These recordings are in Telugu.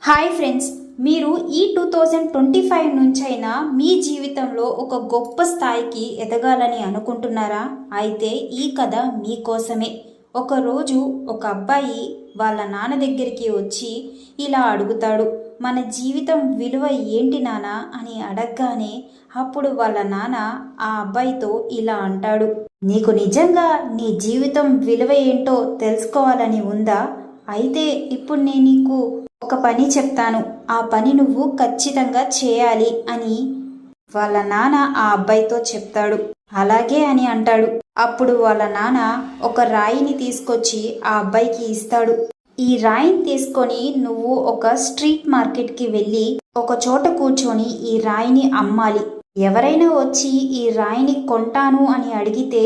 హాయ్ ఫ్రెండ్స్, మీరు ఈ 2025 నుంచైనా మీ జీవితంలో ఒక గొప్ప స్థాయికి ఎదగాలని అనుకుంటున్నారా? అయితే ఈ కథ మీకోసమే. ఒకరోజు ఒక అబ్బాయి వాళ్ళ నాన్న దగ్గరికి వచ్చి ఇలా అడుగుతాడు, మన జీవితం విలువ ఏంటి నాన్న అని అడగగానే అప్పుడు వాళ్ళ నాన్న ఆ అబ్బాయితో ఇలా అంటాడు, నీకు నిజంగా నీ జీవితం విలువ ఏంటో తెలుసుకోవాలని ఉందా? అయితే ఇప్పుడు నేను నీకు ఒక పని చెప్తాను, ఆ పని నువ్వు ఖచ్చితంగా చేయాలి అని వాళ్ళ నాన్న ఆ అబ్బాయితో చెప్తాడు. అలాగే అని అంటాడు. అప్పుడు వాళ్ళ నాన్న ఒక రాయిని తీసుకొచ్చి ఆ అబ్బాయికి ఇస్తాడు. ఈ రాయిని తీసుకొని నువ్వు ఒక స్ట్రీట్ మార్కెట్కి వెళ్ళి ఒక చోట కూర్చొని ఈ రాయిని అమ్మాలి. ఎవరైనా వచ్చి ఈ రాయిని కొంటాను అని అడిగితే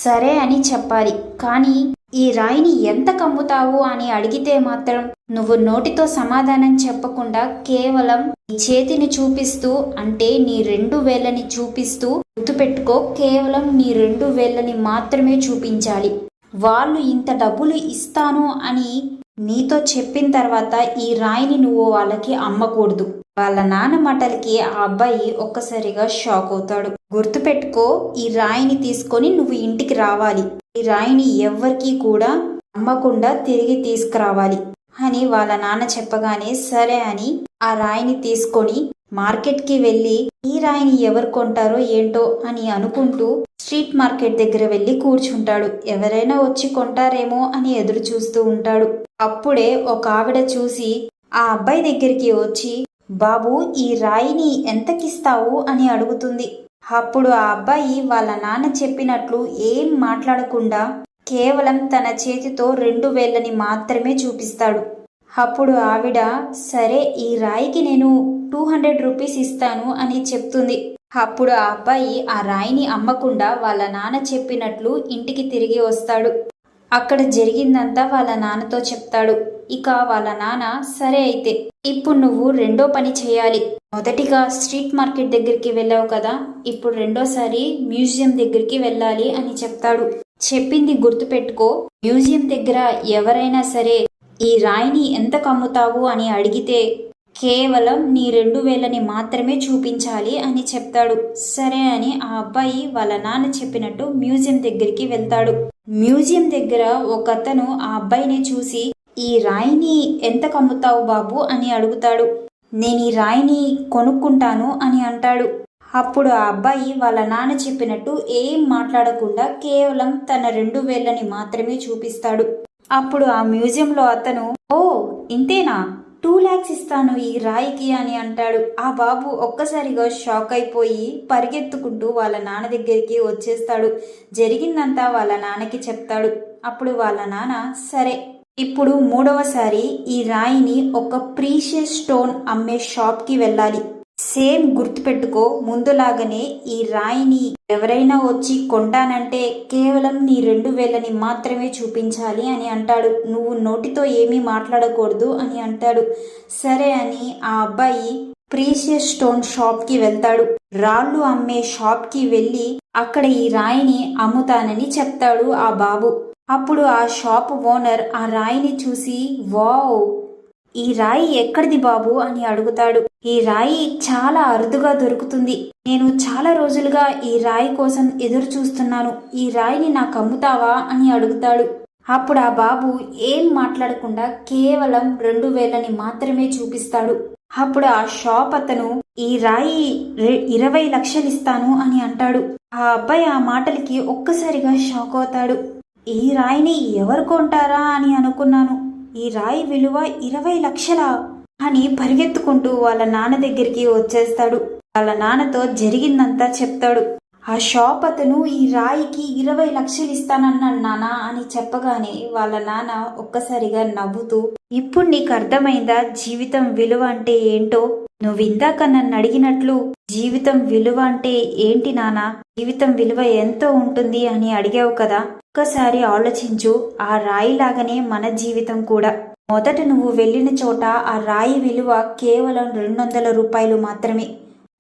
సరే అని చెప్పాలి. కానీ ఈ రాయిని ఎంత కమ్ముతావు అని అడిగితే మాత్రం నువ్వు నోటితో సమాధానం చెప్పకుండా కేవలం నీ చేతిని చూపిస్తూ, అంటే నీ 2 వేళ్ళని చూపిస్తూ, గుర్తుపెట్టుకో, కేవలం నీ 2 వేళ్ళని మాత్రమే చూపించాలి. వాళ్ళు ఇంత డబ్బులు ఇస్తాను అని నీతో చెప్పిన తర్వాత ఈ రాయిని నువ్వు వాళ్ళకి అమ్మకూడదు. వాళ్ళ నాన్న మాటలకి ఆ అబ్బాయి ఒక్కసారిగా షాక్ అవుతాడు. గుర్తుపెట్టుకో, ఈ రాయిని తీసుకొని నువ్వు ఇంటికి రావాలి. ఈ రాయిని ఎవ్వరికీ కూడా అమ్మకుండా తిరిగి తీసుకురావాలి అని వాళ్ళ నాన్న చెప్పగానే సరే అని ఆ రాయిని తీసుకొని మార్కెట్కి వెళ్ళి ఈ రాయిని ఎవరు కొంటారో ఏంటో అని అనుకుంటూ స్ట్రీట్ మార్కెట్ దగ్గర వెళ్ళి కూర్చుంటాడు. ఎవరైనా వచ్చి కొంటారేమో అని ఎదురు చూస్తూ ఉంటాడు. అప్పుడే ఒక ఆవిడ చూసి ఆ అబ్బాయి దగ్గరికి వచ్చి, బాబు, ఈ రాయిని ఎంతకిస్తావు అని అడుగుతుంది. అప్పుడు ఆ అబ్బాయి వాళ్ళ నాన్న చెప్పినట్లు ఏం మాట్లాడకుండా కేవలం తన చేతితో 2 వేళ్ళని మాత్రమే చూపిస్తాడు. అప్పుడు ఆవిడ, సరే, ఈ రాయికి నేను 200 రూపీస్ ఇస్తాను అని చెప్తుంది. అప్పుడు ఆ అబ్బాయి ఆ రాయిని అమ్మకుండా వాళ్ళ నాన్న చెప్పినట్లు ఇంటికి తిరిగి వస్తాడు. అక్కడ జరిగిందంతా వాళ్ళ నాన్నతో చెప్తాడు. ఇక వాళ్ళ నాన్న, సరే అయితే ఇప్పుడు నువ్వు రెండో పని చేయాలి. మొదటిగా స్ట్రీట్ మార్కెట్ దగ్గరికి వెళ్ళావు కదా, ఇప్పుడు రెండోసారి మ్యూజియం దగ్గరికి వెళ్ళాలి అని చెప్తాడు. చెప్పింది గుర్తుపెట్టుకో, మ్యూజియం దగ్గర ఎవరైనా సరే ఈ రాయిని ఎంత కమ్ముతావు అని అడిగితే కేవలం నీ 2 వేళ్ళని మాత్రమే చూపించాలి అని చెప్తాడు. సరే అని ఆ అబ్బాయి వాళ్ళ నాన్న చెప్పినట్టు మ్యూజియం దగ్గరికి వెళ్తాడు. మ్యూజియం దగ్గర ఒక అతను ఆ అబ్బాయిని చూసి, ఈ రాయిని ఎంత కమ్ముతావు బాబు అని అడుగుతాడు. నేను ఈ రాయిని కొనుక్కుంటాను అని అంటాడు. అప్పుడు ఆ అబ్బాయి వాళ్ళ నాన్న చెప్పినట్టు ఏం మాట్లాడకుండా కేవలం తన 2 వేళ్ళని మాత్రమే చూపిస్తాడు. అప్పుడు ఆ మ్యూజియంలో అతను, ఓ ఇంతేనా, 2 lakhs ఇస్తాను ఈ రాయికి అని అంటాడు. ఆ బాబు ఒక్కసారిగా షాక్ అయిపోయి పరిగెత్తుకుంటూ వాళ్ళ నాన్న దగ్గరికి వచ్చేస్తాడు. జరిగిందంతా వాళ్ళ నాన్నకి చెప్తాడు. అప్పుడు వాళ్ళ నాన్న, సరే, ఇప్పుడు 3వసారి ఈ రాయిని ఒక ప్రీషియస్ స్టోన్ అమ్మే షాప్కి వెళ్ళాలి. సేమ్ గుర్తుపెట్టుకో, ముందులాగానే ఈ రాయిని ఎవరైనా వచ్చి కొంటానంటే కేవలం నీ 2 వేళ్ళని మాత్రమే చూపించాలి అని అంటాడు. నువ్వు నోటితో ఏమీ మాట్లాడకూడదు అని అంటాడు. సరే అని ఆ అబ్బాయి ప్రీషియస్ స్టోన్ షాప్కి వెళ్తాడు. రాళ్ళు అమ్మే షాప్కి వెళ్ళి అక్కడ ఈ రాయిని అమ్ముతానని చెప్తాడు ఆ బాబు. అప్పుడు ఆ షాప్ ఓనర్ ఆ రాయిని చూసి, వావ్, ఈ రాయి ఎక్కడిది బాబు అని అడుగుతాడు. ఈ రాయి చాలా అరుదుగా దొరుకుతుంది. నేను చాలా రోజులుగా ఈ రాయి కోసం ఎదురు చూస్తున్నాను. ఈ రాయిని నాకు అమ్ముతావా అని అడుగుతాడు. అప్పుడు ఆ బాబు ఏం మాట్లాడకుండా కేవలం 2 వేళ్ళని మాత్రమే చూపిస్తాడు. అప్పుడు ఆ షాప్ అతను, ఈ రాయి 20 లక్షలు ఇస్తాను అని అంటాడు. ఆ అబ్బాయి ఆ మాటలకి ఒక్కసారిగా షాక్ అవుతాడు. ఈ రాయిని ఎవరు కొంటారా అని అనుకున్నాను. ఈ రాయి విలువ 20 లక్షలా అని పరిగెత్తుకుంటూ వాళ్ళ నాన్న దగ్గరికి వచ్చేస్తాడు. వాళ్ళ నాన్నతో జరిగిందంతా చెప్తాడు. ఆ షాప్ అతను ఈ రాయికి 20 లక్షలు ఇస్తానన్నాడు నాన్న అని చెప్పగానే వాళ్ళ నాన్న ఒక్కసారిగా నవ్వుతూ, ఇప్పుడు నీకు అర్థమైందా జీవితం విలువ అంటే ఏంటో? నువ్వు ఇందాక నన్ను అడిగినట్లు జీవితం విలువ అంటే ఏంటి నాన్న, జీవితం విలువ ఎంతో ఉంటుంది అని అడిగావు కదా, ఒక్కసారి ఆలోచించు. ఆ రాయి లాగానే మన జీవితం కూడా. మొదట నువ్వు వెళ్ళిన చోట ఆ రాయి విలువ కేవలం 200 రూపాయలు మాత్రమే.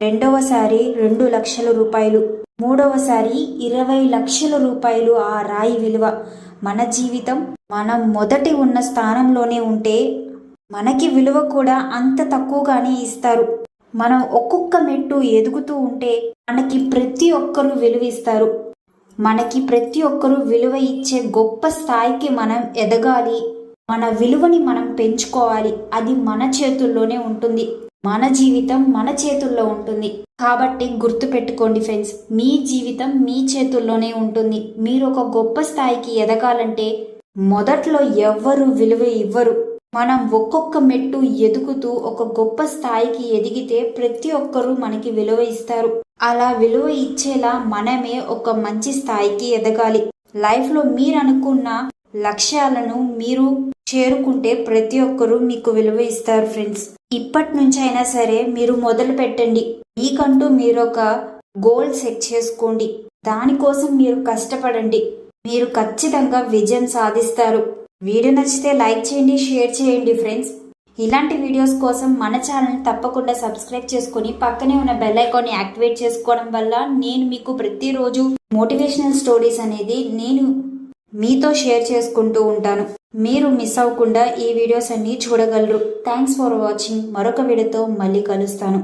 రెండవసారి 2 లక్షల రూపాయలు. మూడవసారి 20 లక్షల రూపాయలు ఆ రాయి విలువ. మన జీవితం మనం మొదటి ఉన్న స్థానంలోనే ఉంటే మనకి విలువ కూడా అంత తక్కువగానే ఇస్తారు. మనం ఒక్కొక్క మెట్టు ఎదుగుతూ ఉంటే మనకి ప్రతి ఒక్కరూ విలువ ఇస్తారు. మనకి ప్రతి ఒక్కరూ విలువ ఇచ్చే గొప్ప స్థాయికి మనం ఎదగాలి. మన విలువని మనం పెంచుకోవాలి. అది మన చేతుల్లోనే ఉంటుంది. మన జీవితం మన చేతుల్లో ఉంటుంది. కాబట్టి గుర్తుపెట్టుకోండి ఫ్రెండ్స్, మీ జీవితం మీ చేతుల్లోనే ఉంటుంది. మీరు ఒక గొప్ప స్థాయికి ఎదగాలంటే మొదట్లో ఎవ్వరు విలువ ఇవ్వరు. మనం ఒక్కొక్క మెట్టు ఎదుగుతూ ఒక గొప్ప స్థాయికి ఎదిగితే ప్రతి ఒక్కరూ మనకి విలువ ఇస్తారు. అలా విలువ ఇచ్చేలా మనమే ఒక మంచి స్థాయికి ఎదగాలి. లైఫ్లో మీరు అనుకున్న లక్ష్యాలను మీరు చేరుకుంటే ప్రతి ఒక్కరూ మీకు విలువ ఇస్తారు ఫ్రెండ్స్. ఇప్పటి నుంచైనా సరే మీరు మొదలు పెట్టండి. మీకంటూ మీరు ఒక గోల్ సెట్ చేసుకోండి. దానికోసం మీరు కష్టపడండి. మీరు ఖచ్చితంగా విజయం సాధిస్తారు. వీడియో నచ్చితే లైక్ చేయండి, షేర్ చేయండి ఫ్రెండ్స్. ఇలాంటి వీడియోస్ కోసం మన ఛానల్ని తప్పకుండా సబ్స్క్రైబ్ చేసుకొని పక్కనే ఉన్న బెల్ ఐకాన్ని యాక్టివేట్ చేసుకోవడం వల్ల నేను మీకు ప్రతిరోజు మోటివేషనల్ స్టోరీస్ అనేది నేను మీతో షేర్ చేసుకుంటూ ఉంటాను. మీరు మిస్ అవ్వకుండా ఈ వీడియోస్ అన్ని చూడగలరు. Thanks for watching. మరొక వీడియోతో మళ్ళీ కలుస్తాను.